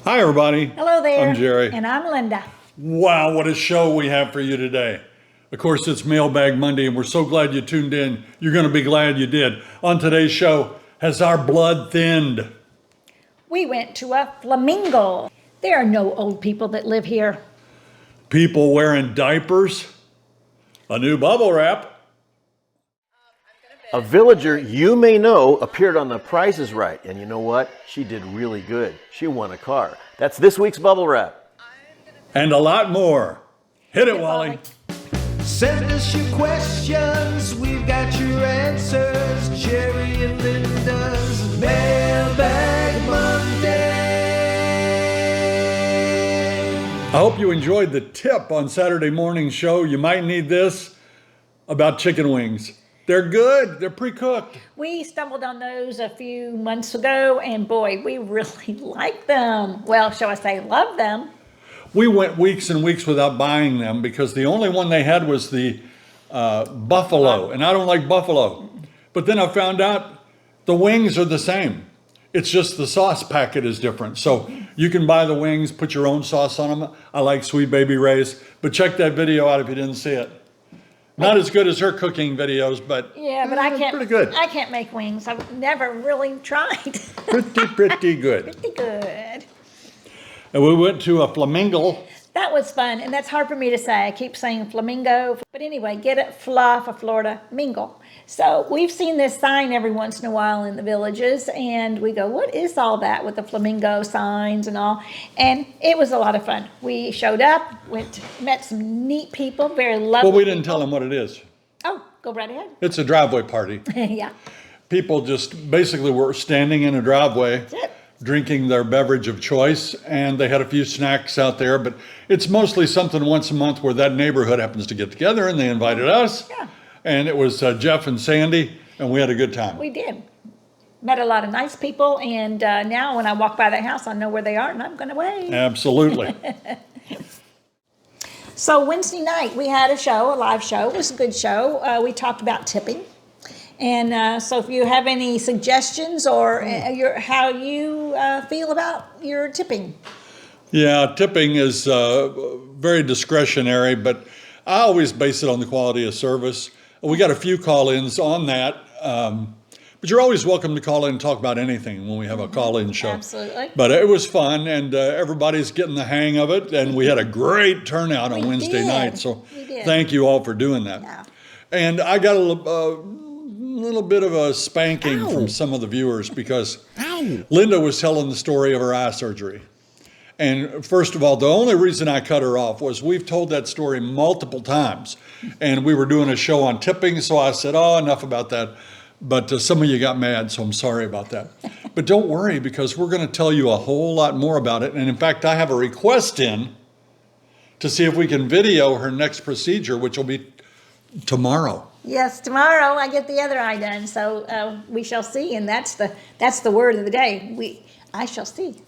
Hi, everybody. Hello there. I'm Jerry. And I'm Linda. Wow, what a show we have for you today. Of course, it's Mailbag Monday, and we're so glad you tuned in. You're going to be glad you did. On today's show, has our blood thinned? We went to a flamingo. There are no old people that live here. People wearing diapers? A new bubble wrap? A villager you may know appeared on The Price is Right, and you know what? She did really good. She won a car. That's this week's Bubble Wrap. And a lot more. Hit it, Wally. Send us your questions, we've got your answers. Jerry and Linda's Mailbag Monday. I hope you enjoyed the tip on Saturday morning show. You might need this about chicken wings. They're good. They're pre-cooked. We stumbled on those a few months ago, and boy, we really like them. Well, shall I say love them? We went weeks and weeks without buying them because the only one they had was the buffalo, and I don't like buffalo. But then I found out the wings are the same. It's just the sauce packet is different. So you can buy the wings, put your own sauce on them. I like Sweet Baby Ray's, but check that video out if you didn't see it. Not as good as her cooking videos, but yeah, but I can't. Pretty good. I can't make wings. I've never really tried. Pretty good. Pretty good. And we went to a flamingo. That was fun, and that's hard for me to say. I keep saying flamingo, but anyway, get it, fla for Florida, mingle. So we've seen this sign every once in a while in the villages, and we go, what is all that with the flamingo signs and all? And it was a lot of fun. We showed up, met some neat people, very lovely. Well, we didn't tell them what it is. Oh, go right ahead. It's a driveway party. Yeah. People just basically were standing in a driveway. That's it. Drinking their beverage of choice, and they had a few snacks out there, but it's mostly something once a month where that neighborhood happens to get together, and they invited us. Yeah. And it was Jeff and Sandy, and we had a good time. We did. Met a lot of nice people, and now when I walk by that house, I know where they are, and I'm going to wave. Absolutely. So Wednesday night, we had a show, a live show. It was a good show. We talked about tipping. And so if you have any suggestions or how you feel about your tipping. Yeah, tipping is very discretionary, but I always base it on the quality of service. We got a few call-ins on that, but you're always welcome to call in and talk about anything when we have a call-in show. Absolutely. But it was fun, and everybody's getting the hang of it, and we had a great turnout on Wednesday night, so thank you all for doing that. Yeah. And I got a little bit of a spanking from some of the viewers because Linda was telling the story of her eye surgery. And first of all, the only reason I cut her off was we've told that story multiple times, and we were doing a show on tipping, so I said, oh, enough about that. But some of you got mad, so I'm sorry about that. But don't worry, because we're going to tell you a whole lot more about it. And in fact, I have a request in to see if we can video her next procedure, which will be tomorrow. Yes, tomorrow I get the other eye done, so we shall see, and that's the word of the day. I shall see.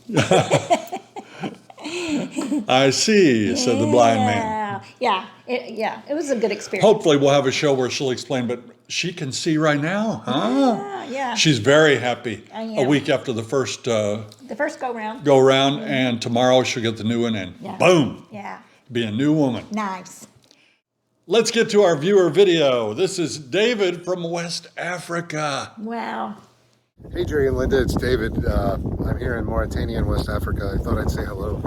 I see, said the blind man. Yeah, it was a good experience. Hopefully we'll have a show where she'll explain, but she can see right now, huh? Yeah. She's very happy. I am. A week after the first The first go-round. and tomorrow she'll get the new one, and Yeah. boom, Yeah, be a new woman. nice. Let's get to our viewer video. This is David from West Africa. Wow. Hey Jerry and Linda, it's David. I'm here in Mauritania in West Africa. I thought I'd say hello.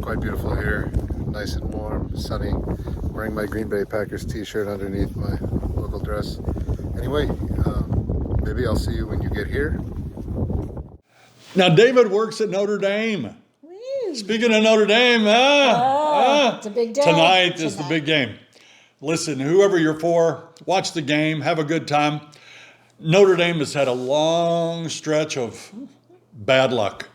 Quite beautiful here, nice and warm, sunny. Wearing my Green Bay Packers t-shirt underneath my local dress. Anyway, maybe I'll see you when you get here. Now David works at Notre Dame. Woo. Speaking of Notre Dame, It's a big day. Tonight is the big game. Listen, whoever you're for, watch the game, have a good time. Notre Dame has had a long stretch of bad luck,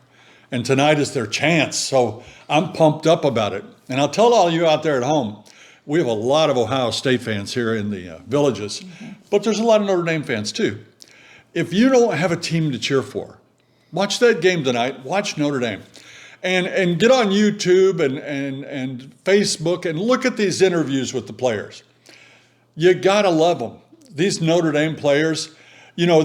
and tonight is their chance, so I'm pumped up about it. And I'll tell all you out there at home, we have a lot of Ohio State fans here in the villages, but there's a lot of Notre Dame fans too. If you don't have a team to cheer for, watch that game tonight, watch Notre Dame. And get on YouTube and Facebook and look at these interviews with the players. You gotta love them. These Notre Dame players, you know,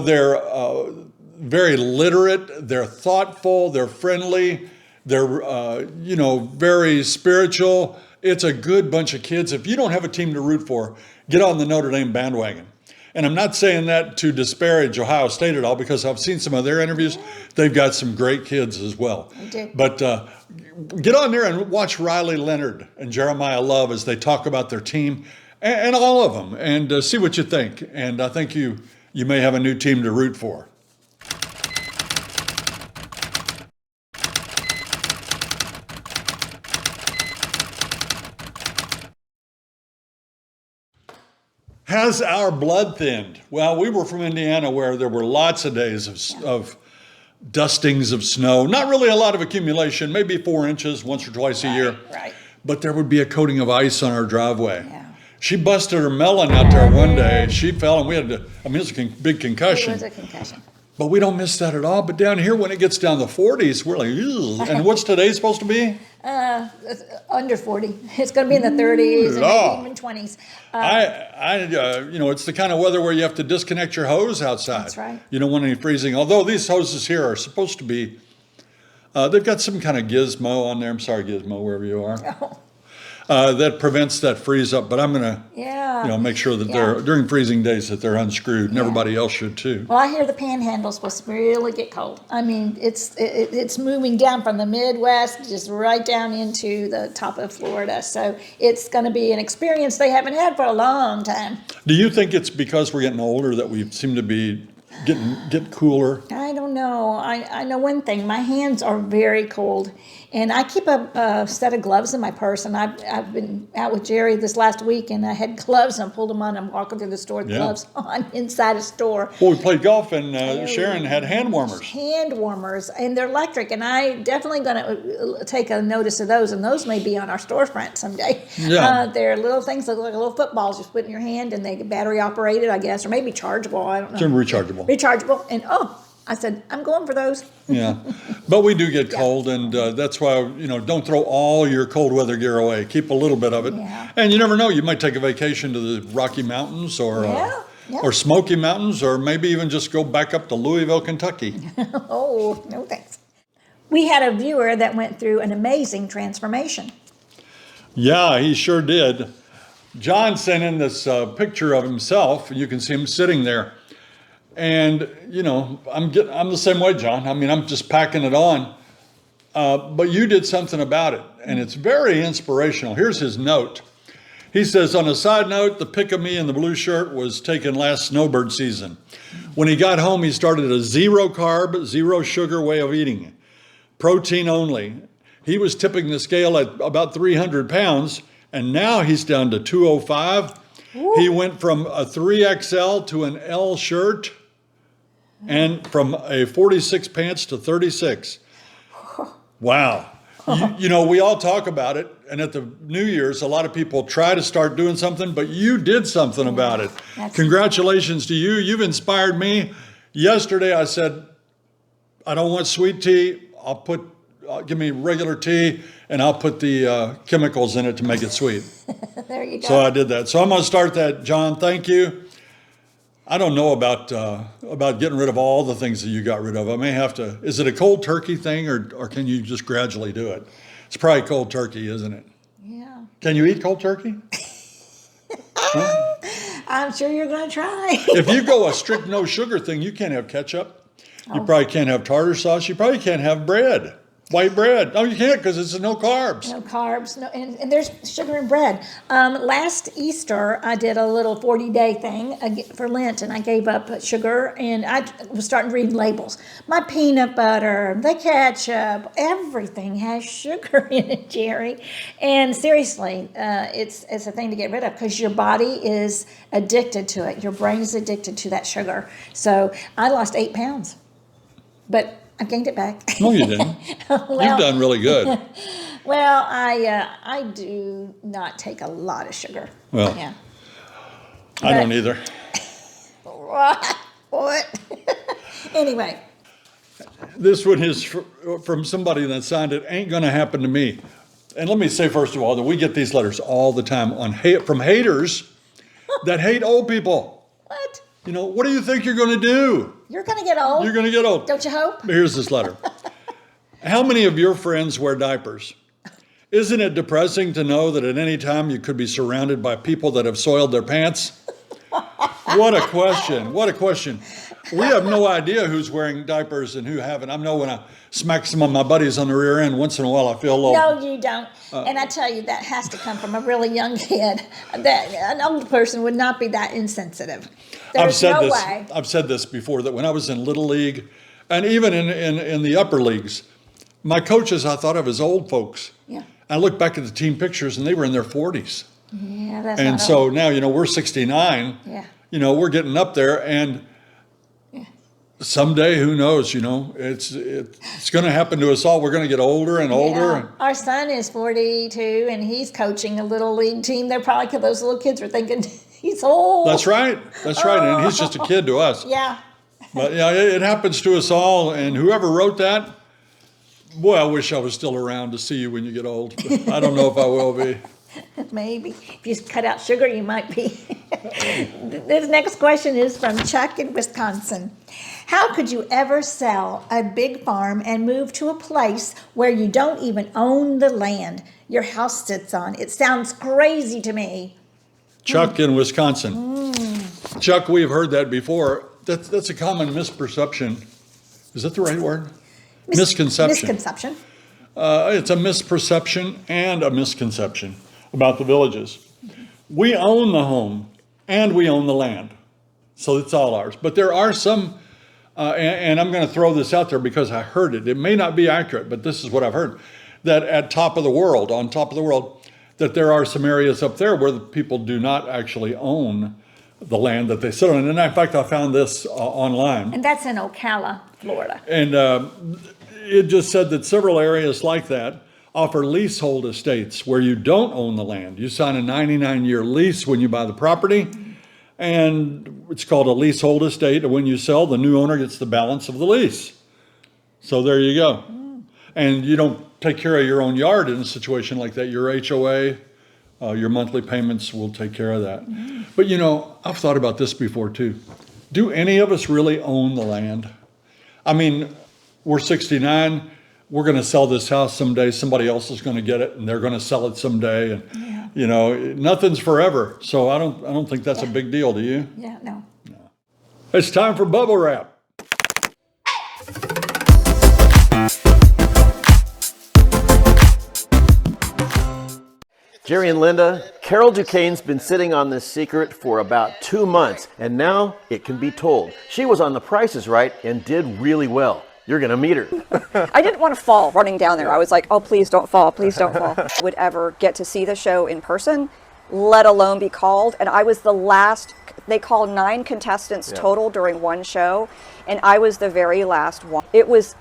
very literate, they're thoughtful, they're friendly, they're, very spiritual. It's a good bunch of kids. If you don't have a team to root for, get on the Notre Dame bandwagon. And I'm not saying that to disparage Ohio State at all, because I've seen some of their interviews. They've got some great kids as well. They do. But get on there and watch Riley Leonard and Jeremiah Love as they talk about their team and all of them, and see what you think. And I think you may have a new team to root for. Has our blood thinned? Well, we were from Indiana, where there were lots of days of dustings of snow. Not really a lot of accumulation, maybe 4 inches once or twice a year. Right. But there would be a coating of ice on our driveway. Yeah. She busted her melon out there one day. She fell, and we had to, it was a big It concussion. was a concussion. But we don't miss that at all. But down here, when it gets down to 40s, we're like, ugh. And what's today supposed to be? Under 40. It's going to be in the 30s and Lord. maybe even 20s. It's the kind of weather where you have to disconnect your hose outside. That's right. You don't want any freezing. Although these hoses here are supposed to be, they've got some kind of gizmo on there. I'm sorry, Gizmo, wherever you are. That prevents that freeze up. But I'm going to, Yeah. make sure that they're, during freezing days, that they're unscrewed, and everybody else should too. Well, I hear the Panhandle's supposed to really get cold. I mean, it's moving down from the Midwest, just right down into the top of Florida. So it's going to be an experience they haven't had for a long time. Do you think it's because we're getting older that we seem to be get cooler? I don't know. I know one thing. My hands are very cold, and I keep a set of gloves in my purse. And I've been out with Jerry this last week, and I had gloves, and I pulled them on. I'm walking through the store with gloves on inside a store. Well, we played golf, and Sharon had hand warmers. Hand warmers, and they're electric. And I definitely going to take a notice of those, and those may be on our storefront someday. Yeah. They're little things that look like little footballs you put in your hand, and they get battery operated, I guess, or maybe chargeable. I don't know. They're rechargeable. Rechargeable, and I said, I'm going for those. Yeah, but we do get cold, and that's why, don't throw all your cold weather gear away. Keep a little bit of it. Yeah. And you never know, you might take a vacation to the Rocky Mountains or or Smoky Mountains, or maybe even just go back up to Louisville, Kentucky. Oh, no thanks. We had a viewer that went through an amazing transformation. Yeah, he sure did. John sent in this picture of himself, and you can see him sitting there. And, I'm the same way, John. I mean, I'm just packing it on. But you did something about it, and it's very inspirational. Here's his note. He says, on a side note, the pick of me in the blue shirt was taken last snowbird season. When he got home, he started a 0 carb, 0 sugar way of eating, protein only. He was tipping the scale at about 300 pounds, and now he's down to 205. Ooh. He went from a 3XL to an L shirt, and from a 46 pants to 36. Wow. We all talk about it, and at the New Year's, a lot of people try to start doing something, but you did something about it. Congratulations to you. You've inspired me. Yesterday, I said, I don't want sweet tea. Give me regular tea, and I'll put the chemicals in it to make it sweet. There you go. So I did that. So I'm going to start that, John. Thank you. I don't know about getting rid of all the things that you got rid of. I may have to. Is it a cold turkey thing, or can you just gradually do it? It's probably cold turkey, isn't it? Yeah. Can you eat cold turkey? Huh? I'm sure you're going to try. If you go a strict no sugar thing, you can't have ketchup. You probably can't have tartar sauce. You probably can't have bread. White bread. No, you can't, because it's no carbs. No carbs. No, and there's sugar in bread. Last Easter, I did a little 40-day thing for Lent, and I gave up sugar, and I was starting to read labels. My peanut butter, the ketchup, everything has sugar in it, Jerry. And seriously, it's a thing to get rid of, because your body is addicted to it. Your brain is addicted to that sugar. So I lost 8 pounds, but I gained it back. No, you didn't. Well, you've done really good. Well, I do not take a lot of sugar. Well, yeah. I don't either. What? Anyway. This one is from somebody that signed it. Ain't gonna happen to me. And let me say first of all that we get these letters all the time from haters that hate old people. What? What do you think you're going to do? You're going to get old. You're going to get old. Don't you hope? Here's this letter. How many of your friends wear diapers? Isn't it depressing to know that at any time you could be surrounded by people that have soiled their pants? What a question. What a question. We have no idea who's wearing diapers and who haven't. I know when I smack some of my buddies on the rear end, once in a while I feel a little... No, you don't. And I tell you, that has to come from a really young kid. That an old person would not be that insensitive. There's no way. I've said this before, that when I was in Little League, and even in the upper leagues, my coaches I thought of as old folks. Yeah. I look back at the team pictures and they were in their 40s. Yeah, that's And not so old. now, we're 69. Yeah. We're getting up there, and someday, who knows, it's going to happen to us all. We're going to get older and older. Yeah. Our son is 42, and he's coaching a little league team. They're probably, those little kids are thinking, he's old. That's right. That's right. And he's just a kid to us. Yeah. But it happens to us all. And whoever wrote that, boy, I wish I was still around to see you when you get old. But I don't know if I will be. Maybe. If you cut out sugar, you might be. This next question is from Chuck in Wisconsin. How could you ever sell a big farm and move to a place where you don't even own the land your house sits on? It sounds crazy to me. Chuck in Wisconsin. Chuck, we've heard that before. That's a common misperception. Is that the right word? Misconception. Misconception. It's a misperception and a misconception about the villages. We own the home and we own the land. So it's all ours. But there are some, and I'm going to throw this out there because I heard it. It may not be accurate, but this is what I've heard. That on top of the world, that there are some areas up there where the people do not actually own the land that they sit on. And in fact, I found this online. And that's in Ocala, Florida. And it just said that several areas like that offer leasehold estates where you don't own the land. You sign a 99-year lease when you buy the property, and it's called a leasehold estate. And when you sell, the new owner gets the balance of the lease. So there you go. And you don't take care of your own yard in a situation like that. Your HOA, your monthly payments will take care of that. But I've thought about this before too. Do any of us really own the land? I mean, we're 69. We're going to sell this house someday. Somebody else is going to get it, and they're going to sell it someday. And nothing's forever. So I don't think that's a big deal. Do you? Yeah, no. It's time for bubble wrap. Jerry and Linda, Carol Duquesne's been sitting on this secret for about 2 months, and now it can be told. She was on The Price is Right and did really well. You're going to meet her. I didn't want to fall running down there. I was like, oh, please don't fall. Please don't fall. Would ever get to see the show in person, let alone be called. And I was the last. They called 9 contestants total during one show, and I was the very last one. It was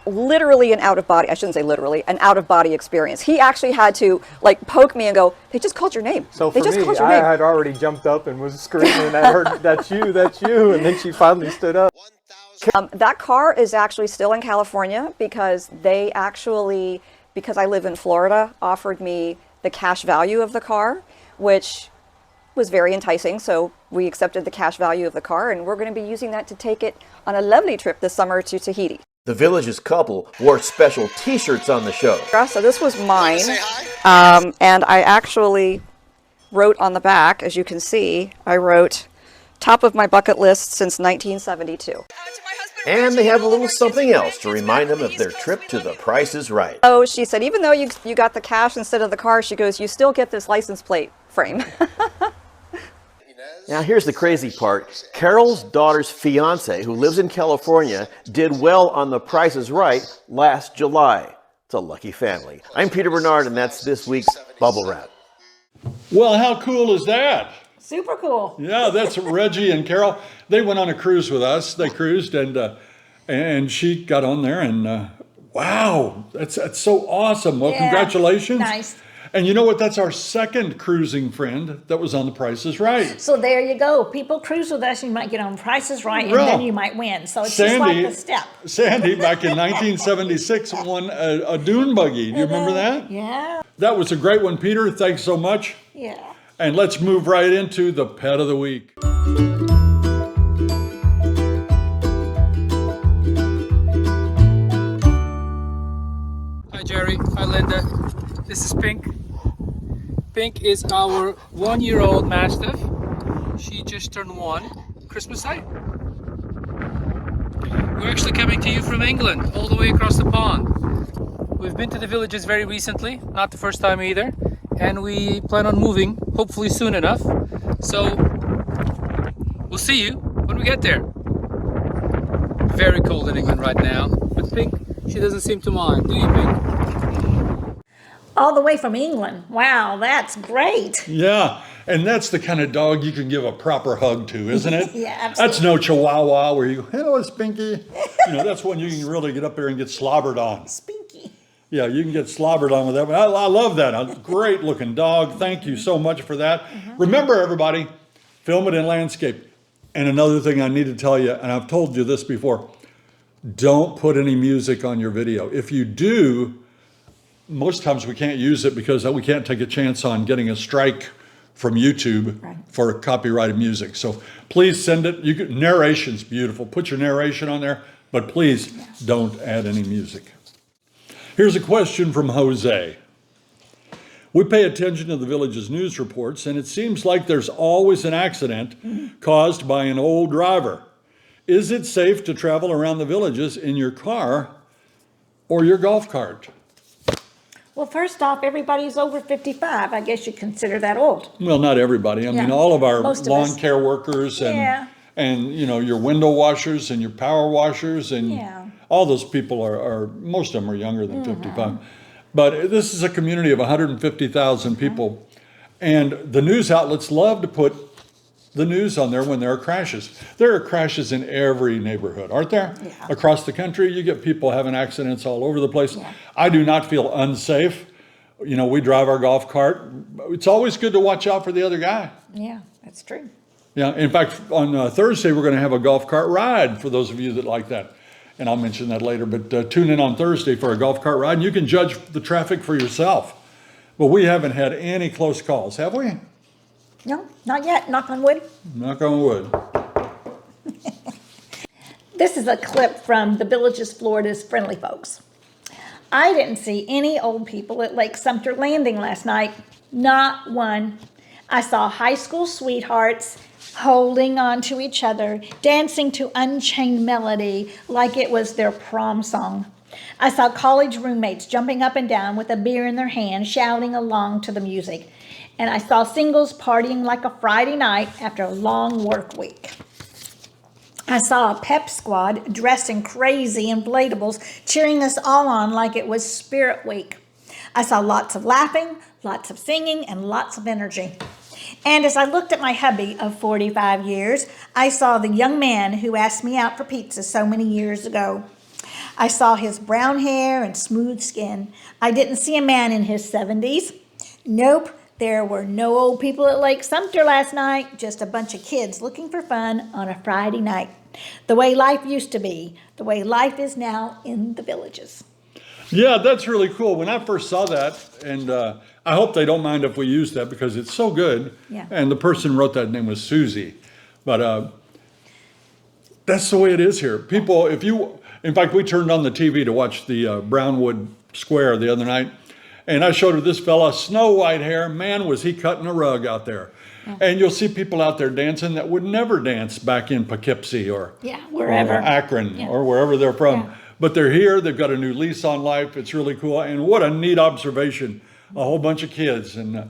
literally an out-of-body, I shouldn't say literally, an out-of-body experience. He actually had to poke me and go, they just called your name. So they for just me, called your I name. had already jumped up and was screaming, and I heard, that's you, and then she finally stood up. That car is actually still in California because they actually, because I live in Florida, offered me the cash value of the car, which was very enticing. So we accepted the cash value of the car, and we're going to be using that to take it on a lovely trip this summer to Tahiti. The Village's couple wore special t-shirts on the show. So this was mine, and I actually wrote on the back, as you can see, I wrote, top of my bucket list since 1972. And they have a little something else to remind them of their trip to The Price is Right. Oh, she said, even though you got the cash instead of the car, she goes, you still get this license plate frame. Now here's the crazy part. Carol's daughter's fiance, who lives in California, did well on The Price is Right last July. It's a lucky family. I'm Peter Bernard, and that's this week's Bubble Wrap. Well, how cool is that? Super cool. Yeah, that's Reggie and Carol. They went on a cruise with us. They cruised, and she got on there, and wow, that's so awesome. Well, Yeah, congratulations. nice. And you know what? That's our second cruising friend that was on The Price is Right. So there you go. People cruise with us, you might get on Price is Right, and Yeah. then you might win. So it's just like the step. Sandy, back in 1976, won a dune buggy. Do you remember that? Yeah. That was a great one, Peter. Thanks so much. Yeah. And let's move right into the pet of the week. This is Pink. Pink is our 1-year-old Mastiff. She just turned 1 Christmas Day. We're actually coming to you from England, all the way across the pond. We've been to the villages very recently, not the first time either, and we plan on moving, hopefully soon enough. So, we'll see you when we get there. Very cold in England right now, but Pink, she doesn't seem to mind. Do you, Pink? All the way from England. Wow, that's great. Yeah, and that's the kind of dog you can give a proper hug to, isn't it? Yeah, absolutely. That's no Chihuahua where you go, hello, Spinky. That's when you can really get up there and get slobbered on. Spinky. Yeah, you can get slobbered on with that one. I love that. A great looking dog. Thank you so much for that. Remember, everybody, film it in landscape. And another thing I need to tell you, and I've told you this before, don't put any music on your video. If you do, most times we can't use it because we can't take a chance on getting a strike from YouTube for copyrighted music. So please send it. Narration's beautiful. Put your narration on there, but please don't add any music. Here's a question from Jose. We pay attention to the village's news reports, and it seems like there's always an accident caused by an old driver. Is it safe to travel around the villages in your car or your golf cart? Well, first off, everybody's over 55. I guess you consider that old. Well, not everybody. I mean, all of our lawn care workers and your window washers and your power washers and all those people are most of them are younger than 55. But this is a community of 150,000 people. And the news outlets love to put the news on there when there are crashes. There are crashes in every neighborhood, aren't there? Yeah. Across the country, you get people having accidents all over the place. Yeah. I do not feel unsafe. We drive our golf cart. It's always good to watch out for the other guy. Yeah, that's true. Yeah, in fact, on Thursday, we're going to have a golf cart ride for those of you that like that. And I'll mention that later, but tune in on Thursday for a golf cart ride, and you can judge the traffic for yourself. But we haven't had any close calls, have we? No, not yet. Knock on wood. Knock on wood. This is a clip from the Villages, Florida's Friendly Folks. I didn't see any old people at Lake Sumpter Landing last night. Not one. I saw high school sweethearts holding on to each other, dancing to Unchained Melody like it was their prom song. I saw college roommates jumping up and down with a beer in their hand, shouting along to the music. And I saw singles partying like a Friday night after a long work week. I saw a pep squad dressed in crazy inflatables cheering us all on like it was Spirit Week. I saw lots of laughing, lots of singing, and lots of energy. And as I looked at my hubby of 45 years, I saw the young man who asked me out for pizza so many years ago. I saw his brown hair and smooth skin. I didn't see a man in his 70s. Nope. There were no old people at Lake Sumpter last night, just a bunch of kids looking for fun on a Friday night. The way life used to be, the way life is now in the villages. Yeah, that's really cool. When I first saw that, and I hope they don't mind if we use that because it's so good. Yeah. And the person who wrote that name was Susie. But that's the way it is here. People, in fact, we turned on the TV to watch the Brownwood Square the other night. And I showed her this fella, snow white hair. Man, was he cutting a rug out there. Yeah. And you'll see people out there dancing that would never dance back in Poughkeepsie or wherever. Or Akron or wherever they're from. Yeah. But they're here. They've got a new lease on life. It's really cool. And what a neat observation. A whole bunch of kids. And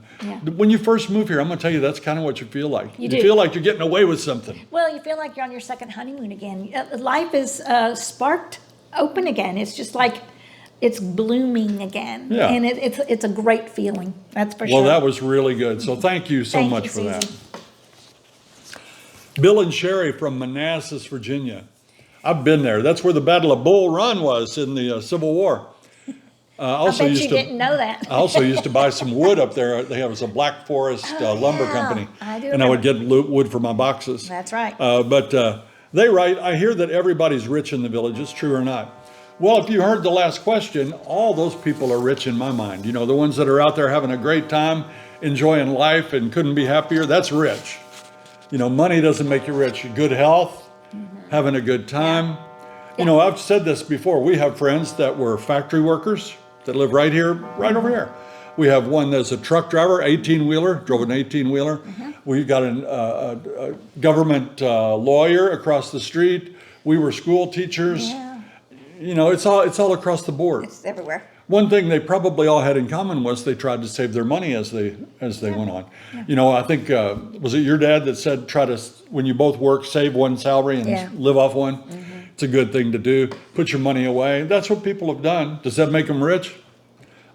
when you first move here, I'm going to tell you, that's kind of what you feel like. You feel like you're getting away with something. Well, you feel like you're on your second honeymoon again. Life is sparked open again. It's just like it's blooming again. Yeah. And it's a great feeling. That's for sure. Well, that was really good. So thank you so much for that. Bill and Sherry from Manassas, Virginia. I've been there. That's where the Battle of Bull Run was in the Civil War. I bet you didn't know that. I also used to buy some wood up there. There was a Black Forest lumber company. And I would get wood for my boxes. That's right. But they write, I hear that everybody's rich in the villages, true or not? Well, if you heard the last question, all those people are rich in my mind. The ones that are out there having a great time, enjoying life and couldn't be happier, that's rich. Money doesn't make you rich. Good health, having a good time. Yeah. I've said this before. We have friends that were factory workers that live right here, right over here. We have one that's a truck driver, 18-wheeler, drove an 18-wheeler. We've got a government lawyer across the street. We were school teachers. Yeah, You know, it's all across the board. it's everywhere. One thing they probably all had in common was they tried to save their money as they went on. You know, I think, was it your dad that said, when you both work, save one salary and Yeah. live off one? It's a good thing to do. Put your money away. That's what people have done. Does that make them rich?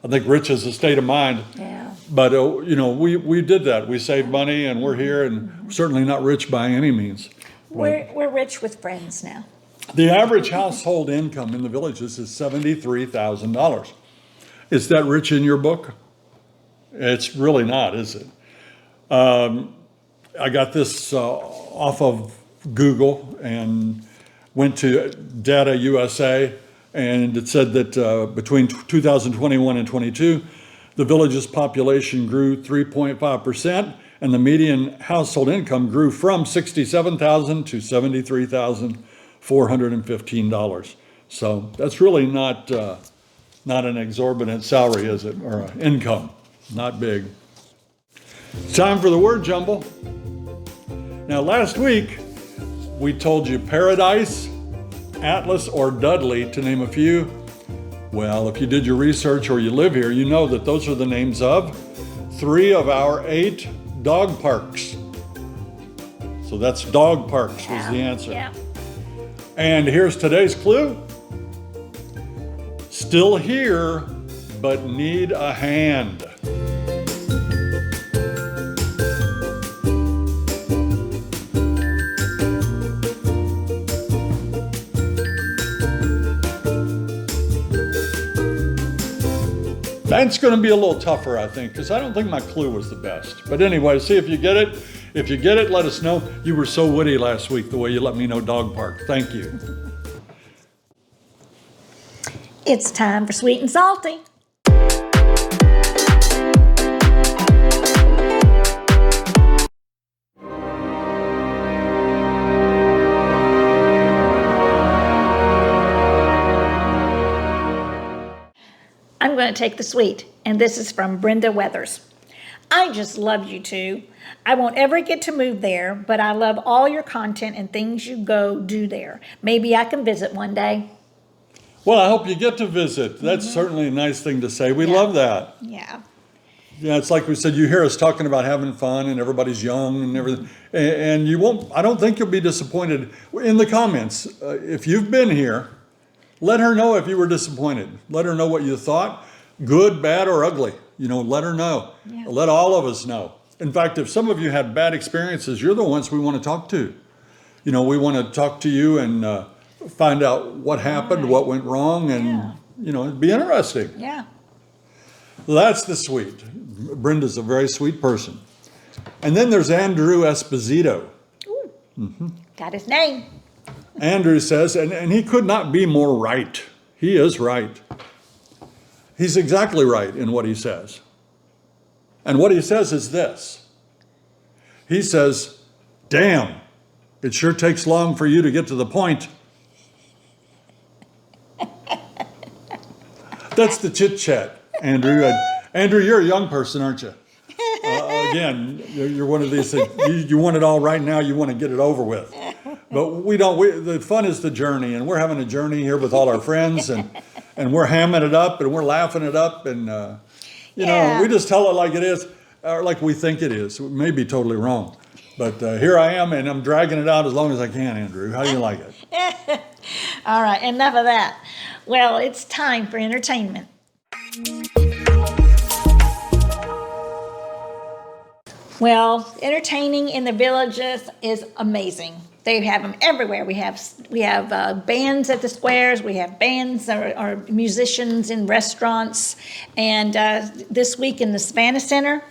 I think rich is a state of mind. Yeah. But, you know, we did that. We saved money and we're here, and certainly not rich by any means. We're rich with friends now. The average household income in the villages is $73,000. Is that rich in your book? It's really not, is it? I got this off of Google and went to Data USA, and it said that between 2021 and 22, the village's population grew 3.5%, and the median household income grew from $67,000 to $73,415. So that's really not an exorbitant salary, is it? Or income, not big. It's time for the word jumble. Now, last week, we told you Paradise, Atlas, or Dudley, to name a few. Well, if you did your research or you live here, you know that those are the names of 3 of our 8 dog parks. So that's dog parks was the answer. Yeah. And here's today's clue. Still here, but need a hand. That's going to be a little tougher, I think, because I don't think my clue was the best. But anyway, see if you get it. If you get it, let us know. You were so witty last week, the way you let me know dog park. Thank you. It's time for Sweet and Salty. I'm going to take the sweet, and this is from Brenda Weathers. I just love you two. I won't ever get to move there, but I love all your content and things you go do there. Maybe I can visit one day. Well, I hope you get to visit. That's certainly a nice thing to say. We love that. Yeah. Yeah, it's like we said, you hear us talking about having fun and everybody's young and everything. And you won't, I don't think you'll be disappointed in the comments. If you've been here, let her know if you were disappointed. Let her know what you thought, good, bad, or ugly. You know, let her know. Yeah. Let all of us know. In fact, if some of you had bad experiences, you're the ones we want to talk to. You know, we want to talk to you and find out what happened, what went wrong, and, you know, it'd be interesting. Yeah. That's the sweet. Brenda's a very sweet person. And then there's Andrew Esposito. Ooh. Got his name. Andrew says, and he could not be more right. He is right. He's exactly right in what he says. And what he says is this. He says, damn, it sure takes long for you to get to the point. That's the chit chat, Andrew. Andrew, you're a young person, aren't you? Again, you're one of these things. You want it all right now. You want to get it over with. But we don't. The fun is the journey, and we're having a journey here with all our friends, and we're hamming it up, and we're laughing it up, and you know, we just tell it like it is, or like we think it is. It may be totally wrong, but here I am, and I'm dragging it out as long as I can. Andrew, how do you like it? All right, enough of that. Well, it's time for entertainment. Well, entertaining in the villages is amazing. They have them everywhere. We have bands at the squares. We have bands or musicians in restaurants. And this week in the Savannah Center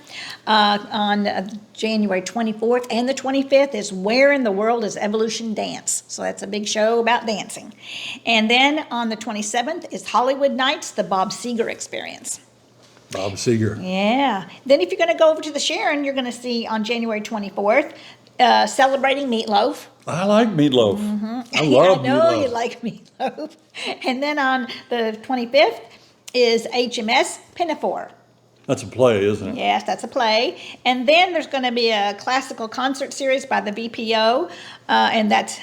on January 24th and the 25th is Where in the World is Evolution Dance? So that's a big show about dancing. And then on the 27th is Hollywood Nights, the Bob Seger Experience. Bob Seger. Yeah. Then if you're going to go over to the Sharon, you're going to see on January 24th, Celebrating Meatloaf. I like meatloaf. I love I know meatloaf. you like meatloaf. And then on the 25th is HMS Pinafore. That's a play, isn't it? Yes, that's a play. And then there's going to be a classical concert series by the BPO, and that's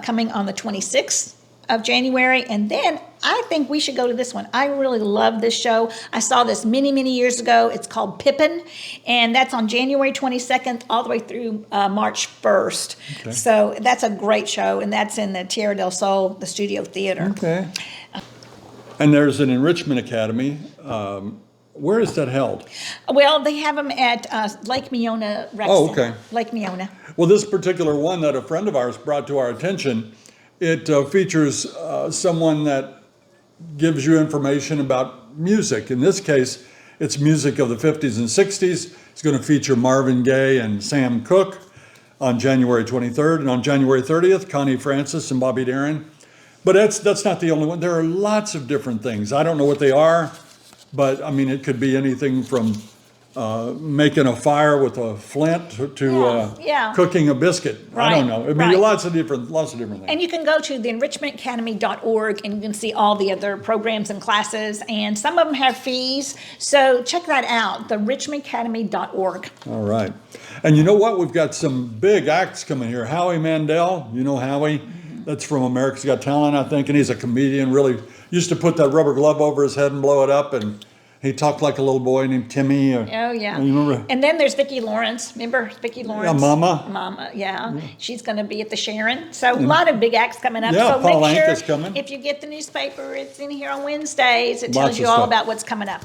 coming on the 26th of January. And then I think we should go to this one. I really love this show. I saw this many, many years ago. It's called Pippin, and that's on January 22nd all the way through March 1st. Okay. So that's a great show, and that's in the Tierra del Sol, the Studio Theater. Okay. And there's an enrichment academy. Where is that held? Well, they have them at Lake Meona Rec Oh, Center. okay. Lake Meona. Well, this particular one that a friend of ours brought to our attention, it features someone that gives you information about music. In this case, it's music of the 50s and 60s. It's going to feature Marvin Gaye and Sam Cooke on January 23rd. And on January 30th, Connie Francis and Bobby Darin. But that's not the only one. There are lots of different things. I don't know what they are, but I mean, it could be anything from making a fire with a flint to cooking a biscuit. Right, I don't know. I mean, right. lots of different things. And you can go to the enrichmentacademy.org and you can see all the other programs and classes, and some of them have fees. So check that out, the enrichmentacademy.org. All right. And you know what? We've got some big acts coming here. Howie Mandel, you know Howie? That's from America's Got Talent, I think, and he's a comedian. Really used to put that rubber glove over his head and blow it up, and he talked like a little boy named Timmy. Oh, yeah. You remember? And then there's Vicki Lawrence. Remember Vicki Lawrence? Yeah, Mama. Mama, yeah. She's going to be at the Sharon. So a lot of big acts coming up. Yeah, so Paul make Anka sure is coming. if you get the newspaper, it's in here on Wednesdays. It Lots tells you of all stuff. about what's coming up.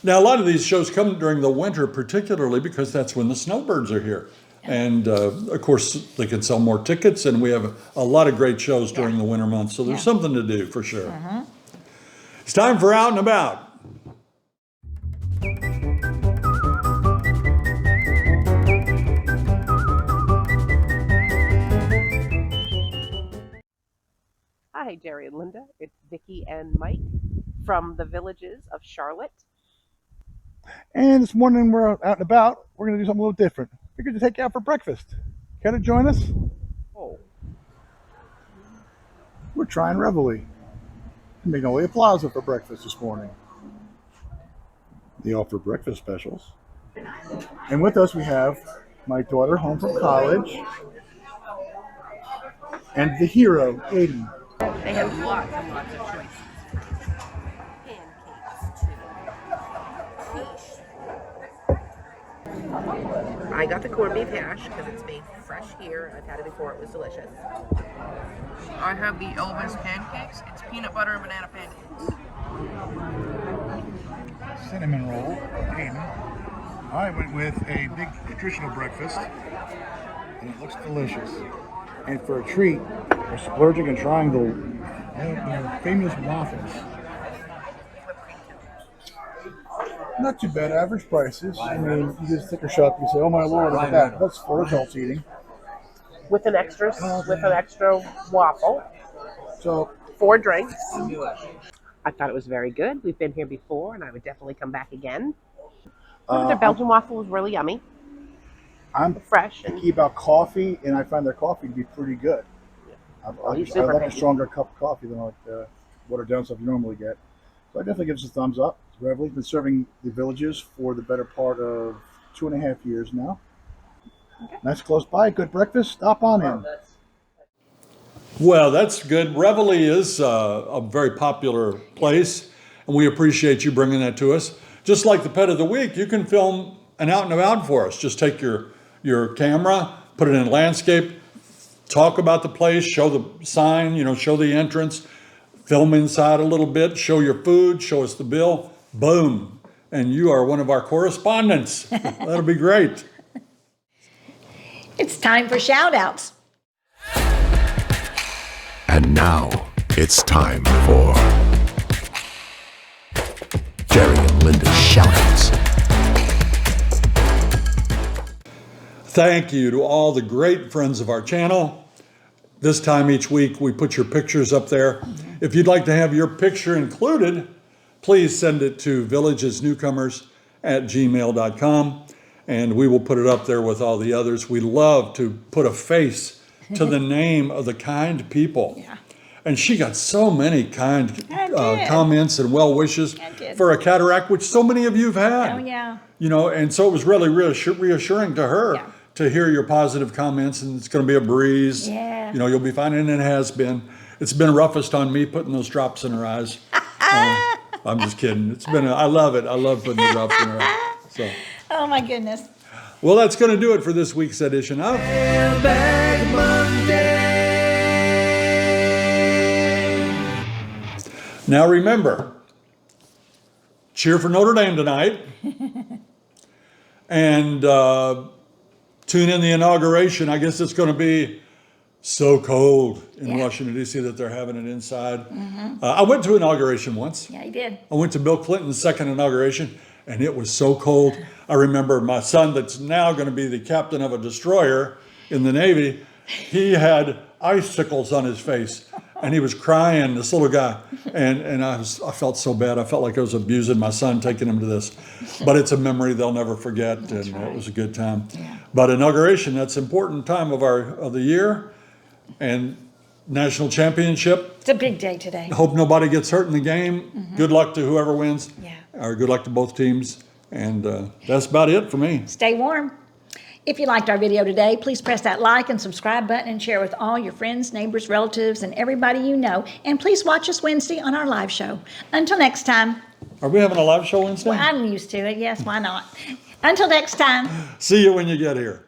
Now, a lot of these shows come during the winter, particularly because that's when the snowbirds are here. And of course, they can sell more tickets, and we have a lot of great shows during the winter months. So there's something to do for sure. It's time for Out and About. Hi, Jerry and Linda. It's Vicki and Mike from the Villages of Charlotte. And this morning we're out and about. We're going to do something a little different. We're going to take you out for breakfast. Care to join us? Oh. We're trying Reveille. Magnolia Plaza for breakfast this morning. They offer breakfast specials. And with us we have my daughter home from college and the hero, Aiden. They have lots and lots of choices. I got the corned beef hash because it's made fresh here. I've had it before. It was delicious. I have the Elvis pancakes. It's peanut butter and banana pancakes. Cinnamon roll, Aiden. I went with a big nutritional breakfast, and it looks delicious. And for a treat, we're splurging and trying the famous waffles. Not too bad, average prices. I mean, you get a sticker shock, you say, "Oh my lord, look at that!" That's for adults eating. With an extra waffle. So 4 drinks. I thought it was very good. We've been here before, and I would definitely come back again. Their Belgian waffle was really yummy. I'm fresh. picky about coffee, and I find their coffee to be pretty good. I like a stronger cup of coffee than like the watered down stuff you normally get. So I definitely give us a thumbs up. Reveille's been serving the Villages for the better part of 2.5 years now. Okay. Nice close by, good breakfast. Stop on in. Well, that's good. Reveille is a very popular place, and we appreciate you bringing that to us. Just like the Pet of the Week, you can film an out and about for us. Just take your camera, put it in landscape, talk about the place, show the sign, show the entrance, film inside a little bit, show your food, show us the bill. Boom. And you are one of our correspondents. That'll be great. It's time for shout outs. And now it's time for Jerry and Linda's shout-outs. Thank you to all the great friends of our channel. This time each week we put your pictures up there. If you'd like to have your picture included, please send it to villagesnewcomers@gmail.com, and we will put it up there with all the others. We love to put a face to the name of the kind people. Yeah. And she got so many kind good. comments and well wishes Good. for a cataract, which so many of you have had. Oh, yeah. You know, and so it was really reassuring to her Yeah. to hear your positive comments, and it's going to be a breeze. Yeah. You know, you'll be fine, and it has been. It's been roughest on me putting those drops in her eyes. I'm just kidding. It's been. I love it. I love putting the drops in her eyes. So. Oh, my goodness. Well, that's going to do it for this week's edition of Mailbag Monday. Now remember, cheer for Notre Dame tonight, and tune in the inauguration. I guess it's going to be so cold in Washington, D.C. that they're having it inside. I went to inauguration once. Yeah, you did. I went to Bill Clinton's second inauguration, and it was so cold. I remember my son, that's now going to be the captain of a destroyer in the Navy, he had icicles on his face, and he was crying, this little guy. And I felt so bad. I felt like I was abusing my son, taking him to this. But it's a memory they'll never forget, and it was a good time. Yeah. But inauguration, that's an important time of the year, and national championship. It's a big day today. Hope nobody gets hurt in the game. Good luck to whoever wins. Yeah. Or good luck to both teams. And that's about it for me. Stay warm. If you liked our video today, please press that like and subscribe button and share with all your friends, neighbors, relatives, and everybody you know. And please watch us Wednesday on our live show. Until next time. Are we having a live show Wednesday? Well, I'm used to it. Yes, why not? Until next time. See you when you get here.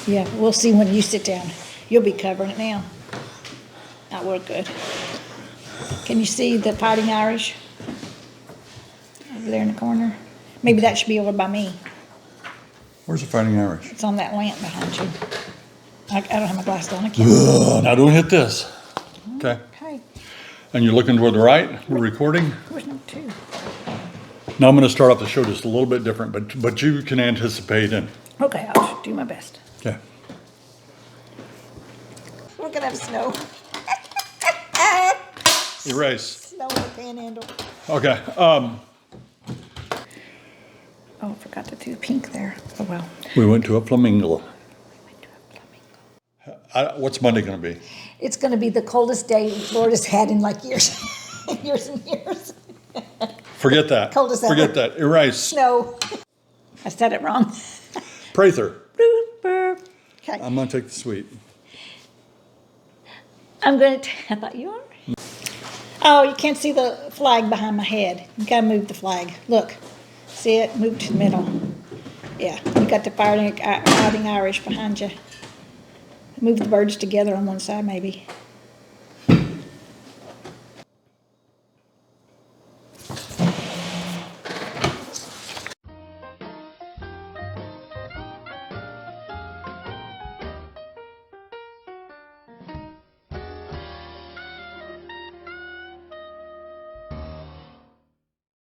Yeah, we'll see when you sit down. You'll be covering it now. Oh, we're good. Can you see the Fighting Irish? Over there in the corner? Maybe that should be over by me. Where's the Fighting Irish? It's on that lamp behind you. I don't have my glasses on. I can't. Now don't hit this. Okay. Okay. And you're looking toward the right. We're recording. Where's number 2? Now I'm going to start off the show just a little bit different, but you can anticipate and. Okay, I'll do my best. Okay. We're gonna have snow. Erase. Snow in the panhandle. Okay. Oh, I forgot to do pink there. Oh well. We went to a flamingo. What's Monday going to be? It's gonna be the coldest day Florida's had in like years, years and years. Forget that. Coldest ever. Forget that. Erase. Snow. I said it wrong. Prather. Okay. I'm going to take the sweet. I thought you are. Oh, you can't see the flag behind my head. You gotta move the flag. Look. See it? Move to the middle. Yeah, you got the Fighting Irish behind you. Move the birds together on one side, maybe.